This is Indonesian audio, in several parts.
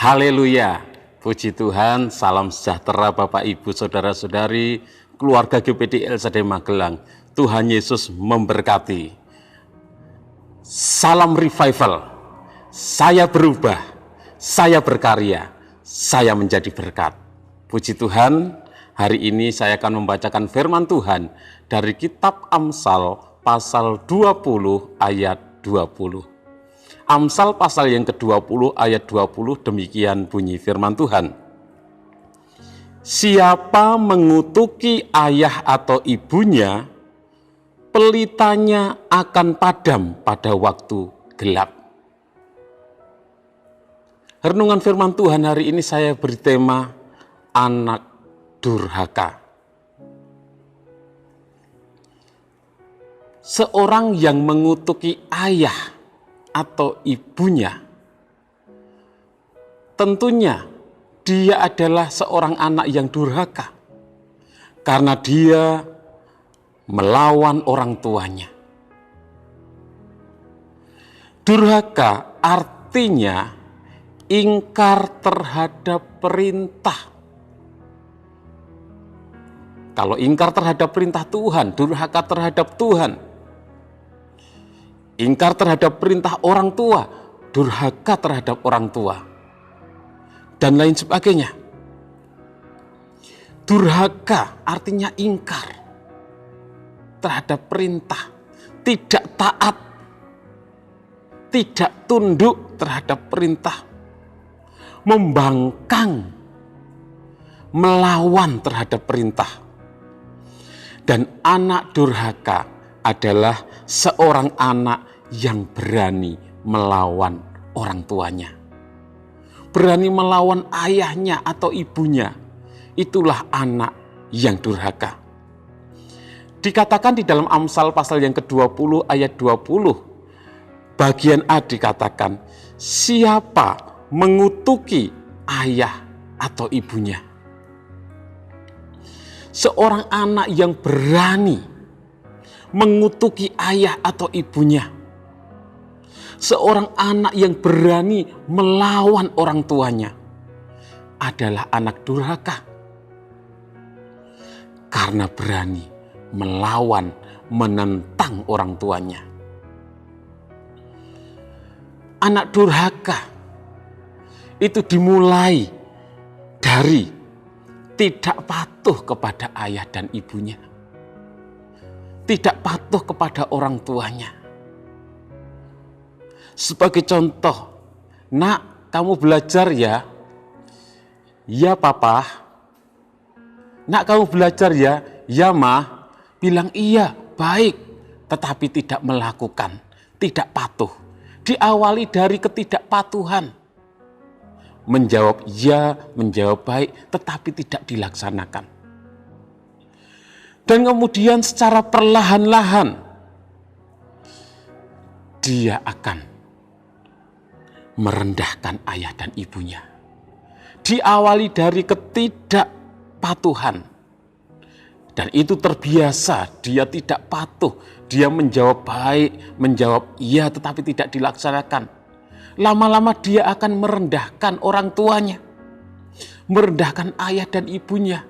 Haleluya, puji Tuhan, salam sejahtera Bapak Ibu Saudara-saudari, keluarga GPD LCD Magelang. Tuhan Yesus memberkati. Salam revival, saya berubah, saya berkarya, saya menjadi berkat. Puji Tuhan, hari ini saya akan membacakan firman Tuhan dari kitab Amsal pasal 20 ayat 20. Amsal pasal yang ke-20 ayat 20 demikian bunyi firman Tuhan. Siapa mengutuki ayah atau ibunya, pelitanya akan padam pada waktu gelap. Renungan firman Tuhan hari ini saya beri tema anak durhaka. Seorang yang mengutuki ayah atau ibunya, tentunya dia adalah seorang anak yang durhaka karena dia melawan orang tuanya. Durhaka artinya ingkar terhadap perintah. Kalau ingkar terhadap perintah Tuhan, durhaka terhadap Tuhan. Ingkar terhadap perintah orang tua, durhaka terhadap orang tua, dan lain sebagainya. Durhaka artinya ingkar terhadap perintah, tidak taat, tidak tunduk terhadap perintah, membangkang, melawan terhadap perintah. Dan anak durhaka adalah seorang anak yang berani melawan orang tuanya. Berani melawan ayahnya atau ibunya. Itulah anak yang durhaka. Dikatakan di dalam Amsal pasal yang ke-20 ayat 20. Bagian A dikatakan, siapa mengutuki ayah atau ibunya. Seorang anak yang berani mengutuki ayah atau ibunya. Seorang anak yang berani melawan orang tuanya adalah anak durhaka. Karena berani melawan, menentang orang tuanya. Anak durhaka itu dimulai dari tidak patuh kepada ayah dan ibunya. Tidak patuh kepada orang tuanya. Sebagai contoh, nak, kamu belajar ya? Ya papa. Nak, kamu belajar ya? Ya ma. Bilang iya, baik. Tetapi tidak melakukan, tidak patuh. Diawali dari ketidakpatuhan. Menjawab ya, menjawab baik, tetapi tidak dilaksanakan. Dan kemudian secara perlahan-lahan dia akan merendahkan ayah dan ibunya. Diawali dari ketidakpatuhan. Dan itu terbiasa, dia tidak patuh. Dia menjawab baik, menjawab iya tetapi tidak dilaksanakan. Lama-lama dia akan merendahkan orang tuanya. Merendahkan ayah dan ibunya.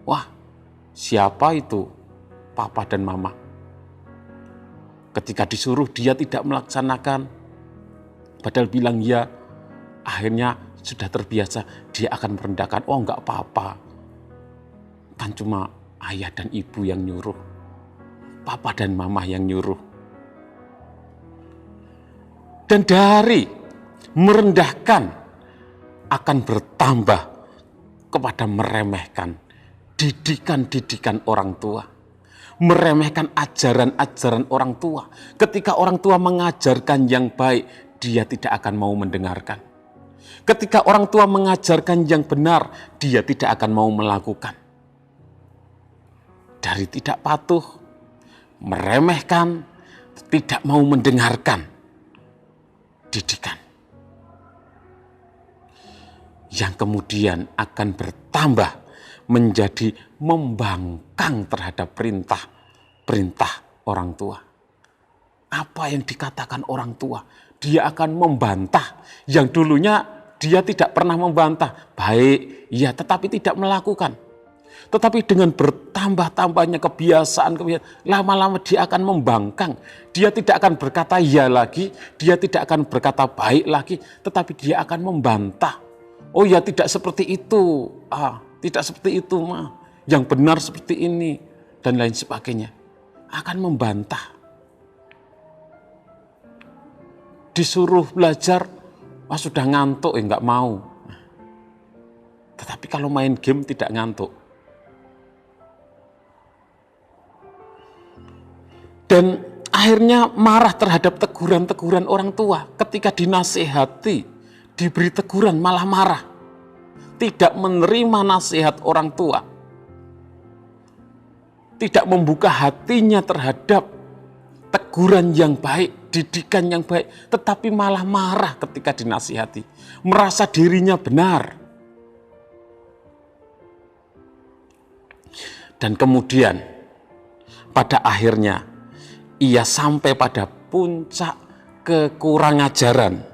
Wah, siapa itu papa dan mama? Ketika disuruh dia tidak melaksanakan, padahal bilang ya, akhirnya sudah terbiasa dia akan merendahkan. Oh enggak apa-apa, kan cuma ayah dan ibu yang nyuruh, papa dan mama yang nyuruh. Dan dari merendahkan akan bertambah kepada meremehkan didikan-didikan orang tua, meremehkan ajaran-ajaran orang tua. Ketika orang tua mengajarkan yang baik, dia tidak akan mau mendengarkan. Ketika orang tua mengajarkan yang benar, dia tidak akan mau melakukan. Dari tidak patuh, meremehkan, tidak mau mendengarkan didikan. Yang kemudian akan bertambah menjadi membangkang terhadap perintah orang tua. Apa yang dikatakan orang tua, dia akan membantah. Yang dulunya dia tidak pernah membantah. Baik, ya, tetapi tidak melakukan. Tetapi dengan bertambah-tambahnya kebiasaan, lama-lama dia akan membangkang. Dia tidak akan berkata ya lagi, dia tidak akan berkata baik lagi, tetapi dia akan membantah. Oh ya, tidak seperti itu. Tidak seperti itu, Ma. Yang benar seperti ini, dan lain sebagainya. Akan membantah. Disuruh belajar, sudah ngantuk, nggak mau. Tetapi kalau main game tidak ngantuk. Dan akhirnya marah terhadap teguran-teguran orang tua. Ketika dinasehati, diberi teguran malah marah. Tidak menerima nasihat orang tua. Tidak membuka hatinya terhadap teguran yang baik, didikan yang baik. Tetapi malah marah ketika dinasihati. Merasa dirinya benar. Dan kemudian pada akhirnya ia sampai pada puncak kekurang ajaran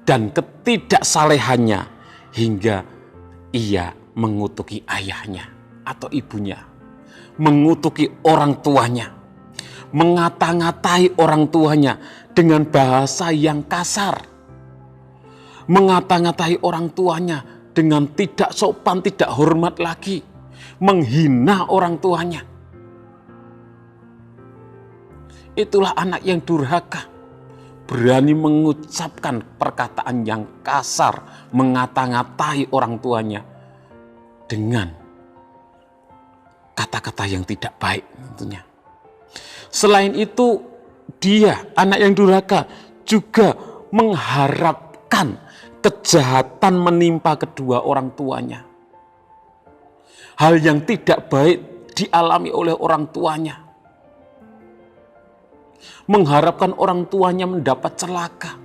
dan ketidaksalehannya hingga ia mengutuki ayahnya atau ibunya, mengutuki orang tuanya, mengata-ngatai orang tuanya dengan bahasa yang kasar, mengata-ngatai orang tuanya dengan tidak sopan, tidak hormat lagi, menghina orang tuanya. Itulah anak yang durhaka, berani mengucapkan perkataan yang kasar, mengata-ngatai orang tuanya dengan kata-kata yang tidak baik tentunya. Selain itu, dia, anak yang durhaka, juga mengharapkan kejahatan menimpa kedua orang tuanya. Hal yang tidak baik dialami oleh orang tuanya. Mengharapkan orang tuanya mendapat celaka,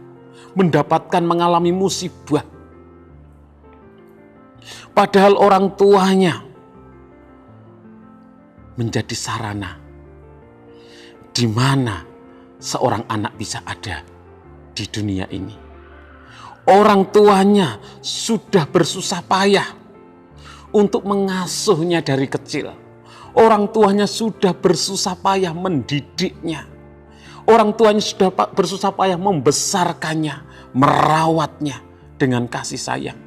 mendapatkan mengalami musibah. Padahal orang tuanya menjadi sarana di mana seorang anak bisa ada di dunia ini. Orang tuanya sudah bersusah payah untuk mengasuhnya dari kecil. Orang tuanya sudah bersusah payah mendidiknya. Orang tuanya sudah bersusah payah membesarkannya, merawatnya dengan kasih sayang.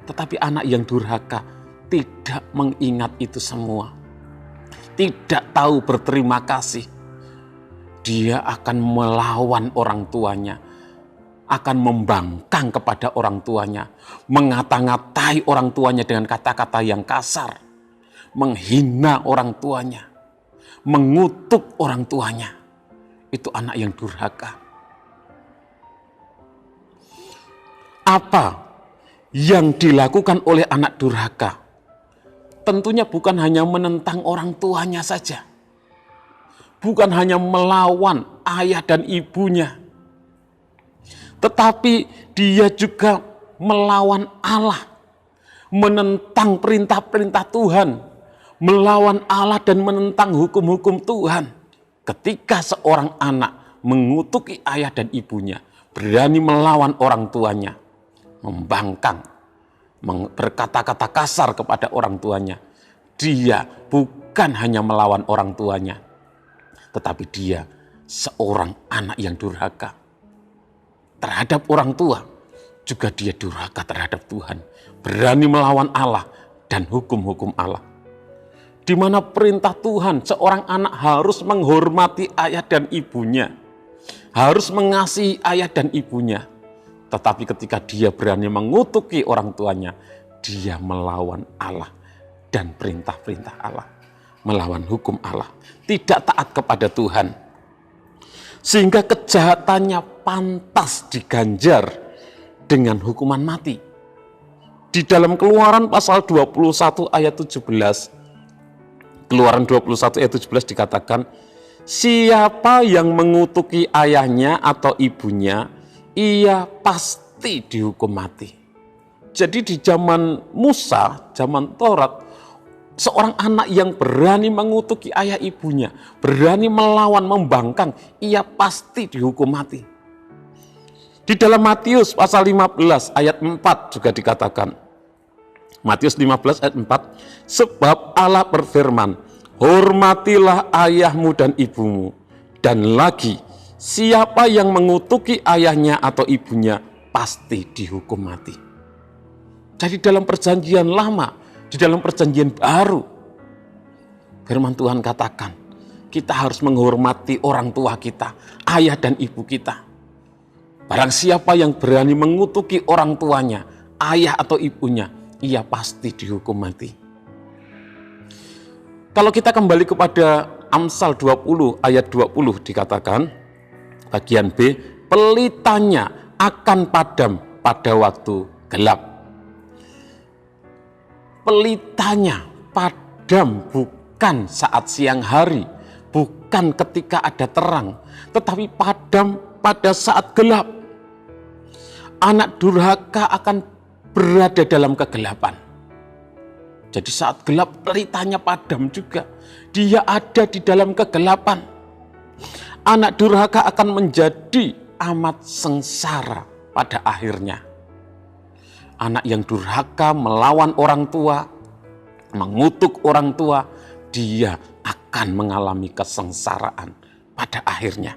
Tetapi anak yang durhaka tidak mengingat itu semua. Tidak tahu berterima kasih. Dia akan melawan orang tuanya, akan membangkang kepada orang tuanya, mengata-ngatai orang tuanya dengan kata-kata yang kasar, menghina orang tuanya, mengutuk orang tuanya. Itu anak yang durhaka. Apa yang dilakukan oleh anak durhaka? Tentunya bukan hanya menentang orang tuanya saja. Bukan hanya melawan ayah dan ibunya. Tetapi dia juga melawan Allah. Menentang perintah-perintah Tuhan. Melawan Allah dan menentang hukum-hukum Tuhan. Ketika seorang anak mengutuki ayah dan ibunya, berani melawan orang tuanya, membangkang, berkata-kata kasar kepada orang tuanya, dia bukan hanya melawan orang tuanya, tetapi dia seorang anak yang durhaka. Terhadap orang tua, juga dia durhaka terhadap Tuhan. Berani melawan Allah dan hukum-hukum Allah. Di mana perintah Tuhan, seorang anak harus menghormati ayah dan ibunya. Harus mengasihi ayah dan ibunya. Tetapi ketika dia berani mengutuki orang tuanya, dia melawan Allah dan perintah-perintah Allah. Melawan hukum Allah. Tidak taat kepada Tuhan. Sehingga kejahatannya pantas diganjar dengan hukuman mati. Di dalam Keluaran pasal 21 ayat 17, Keluaran 21 ayat 17 dikatakan, siapa yang mengutuki ayahnya atau ibunya, ia pasti dihukum mati. Jadi di zaman Musa, zaman Taurat, seorang anak yang berani mengutuki ayah ibunya, berani melawan, membangkang, ia pasti dihukum mati. Di dalam Matius pasal 15 ayat 4 juga dikatakan, Matius 15 ayat 4, sebab Allah berfirman, hormatilah ayahmu dan ibumu, dan lagi siapa yang mengutuki ayahnya atau ibunya pasti dihukum mati. Jadi dalam perjanjian lama, di dalam perjanjian baru, firman Tuhan katakan, kita harus menghormati orang tua kita, ayah dan ibu kita. Barang siapa yang berani mengutuki orang tuanya, ayah atau ibunya, ia pasti dihukum mati. Kalau kita kembali kepada Amsal 20 ayat 20 dikatakan, bagian B, pelitanya akan padam pada waktu gelap. Pelitanya padam bukan saat siang hari, bukan ketika ada terang, tetapi padam pada saat gelap. Anak durhaka akan berada dalam kegelapan. Jadi saat gelap pelitanya padam juga. Dia ada di dalam kegelapan. Anak durhaka akan menjadi amat sengsara pada akhirnya. Anak yang durhaka melawan orang tua, mengutuk orang tua, dia akan mengalami kesengsaraan pada akhirnya.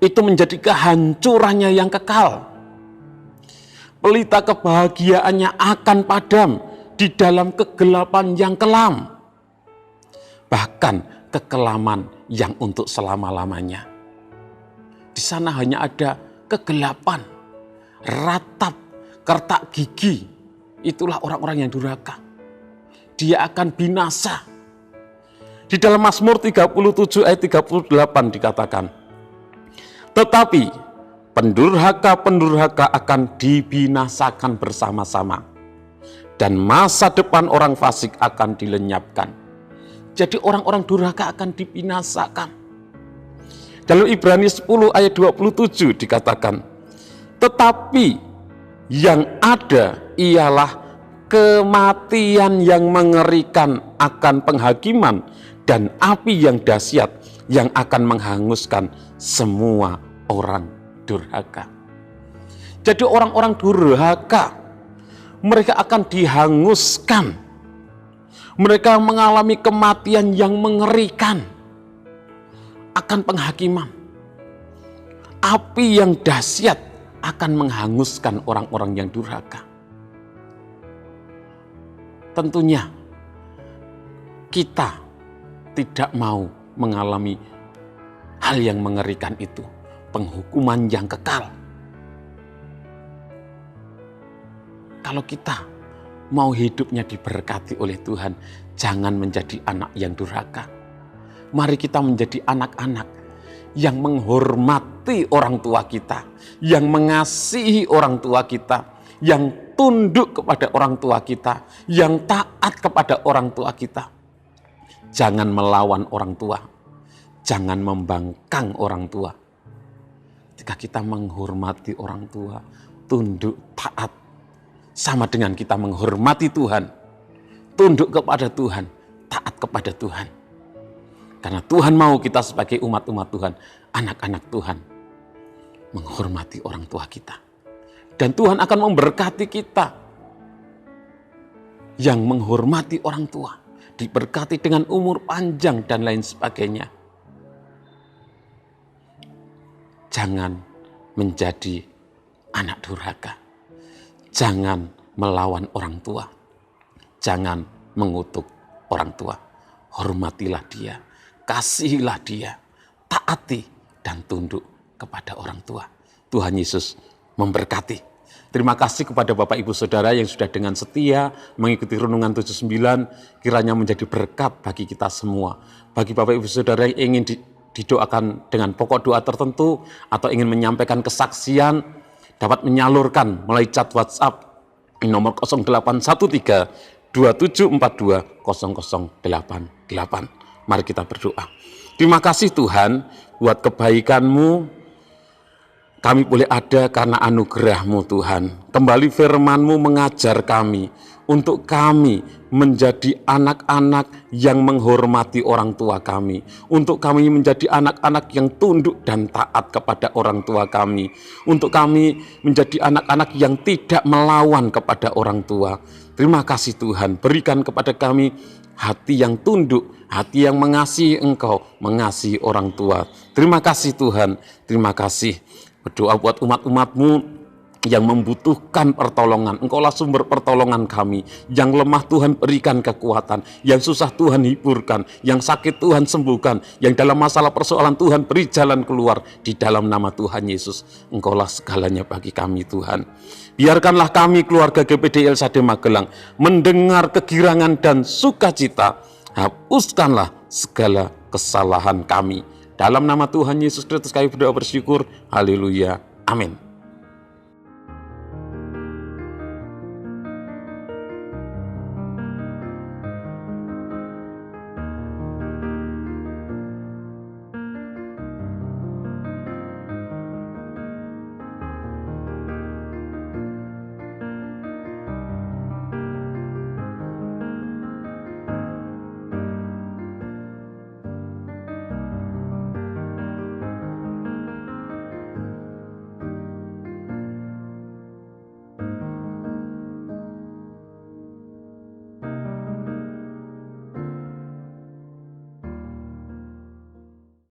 Itu menjadi kehancurannya yang kekal. Pelita kebahagiaannya akan padam di dalam kegelapan yang kelam. Bahkan kekelaman yang untuk selama-lamanya. Di sana hanya ada kegelapan, ratap, kertak gigi. Itulah orang-orang yang durhaka. Dia akan binasa. Di dalam Mazmur 37 ayat 38 dikatakan, tetapi pendurhaka-pendurhaka akan dibinasakan bersama-sama, dan masa depan orang fasik akan dilenyapkan. Jadi orang-orang durhaka akan dibinasakan. Dalam Ibrani 10 ayat 27 dikatakan, tetapi yang ada ialah kematian yang mengerikan akan penghakiman dan api yang dahsyat yang akan menghanguskan semua orang durhaka. Jadi orang-orang durhaka, mereka akan dihanguskan. Mereka mengalami kematian yang mengerikan akan penghakiman. Api yang dahsyat akan menghanguskan orang-orang yang durhaka. Tentunya kita tidak mau mengalami hal yang mengerikan itu, penghukuman yang kekal. Kalau kita mau hidupnya diberkati oleh Tuhan, jangan menjadi anak yang durhaka. Mari kita menjadi anak-anak yang menghormati orang tua kita, yang mengasihi orang tua kita, yang tunduk kepada orang tua kita, yang taat kepada orang tua kita. Jangan melawan orang tua, jangan membangkang orang tua. Jika kita menghormati orang tua, tunduk, taat, sama dengan kita menghormati Tuhan, tunduk kepada Tuhan, taat kepada Tuhan. Karena Tuhan mau kita sebagai umat-umat Tuhan, anak-anak Tuhan, menghormati orang tua kita. Dan Tuhan akan memberkati kita yang menghormati orang tua, diberkati dengan umur panjang dan lain sebagainya. Jangan menjadi anak durhaka. Jangan melawan orang tua. Jangan mengutuk orang tua. Hormatilah dia, kasihilah dia, taati dan tunduk kepada orang tua. Tuhan Yesus memberkati. Terima kasih kepada Bapak Ibu Saudara yang sudah dengan setia mengikuti Renungan 79, kiranya menjadi berkat bagi kita semua. Bagi Bapak Ibu Saudara yang ingin didoakan dengan pokok doa tertentu atau ingin menyampaikan kesaksian, dapat menyalurkan melalui chat WhatsApp nomor 0813 2742 0088. Mari kita berdoa. Terima kasih Tuhan buat kebaikan-Mu. Kami boleh ada karena anugerah-Mu Tuhan. Kembali firman-Mu mengajar kami untuk kami menjadi anak-anak yang menghormati orang tua kami. Untuk kami menjadi anak-anak yang tunduk dan taat kepada orang tua kami. Untuk kami menjadi anak-anak yang tidak melawan kepada orang tua. Terima kasih Tuhan, berikan kepada kami hati yang tunduk, hati yang mengasihi Engkau, mengasihi orang tua. Terima kasih Tuhan, terima kasih. Berdoa buat umat-umat-Mu yang membutuhkan pertolongan. Engkaulah sumber pertolongan kami. Yang lemah Tuhan berikan kekuatan. Yang susah Tuhan hiburkan. Yang sakit Tuhan sembuhkan. Yang dalam masalah persoalan Tuhan beri jalan keluar. Di dalam nama Tuhan Yesus. Engkaulah segalanya bagi kami Tuhan. Biarkanlah kami keluarga GPD Elsade Magelang mendengar kegirangan dan sukacita. Hapuskanlah segala kesalahan kami. Dalam nama Tuhan Yesus Kristus kami berdoa bersyukur. Haleluya. Amin.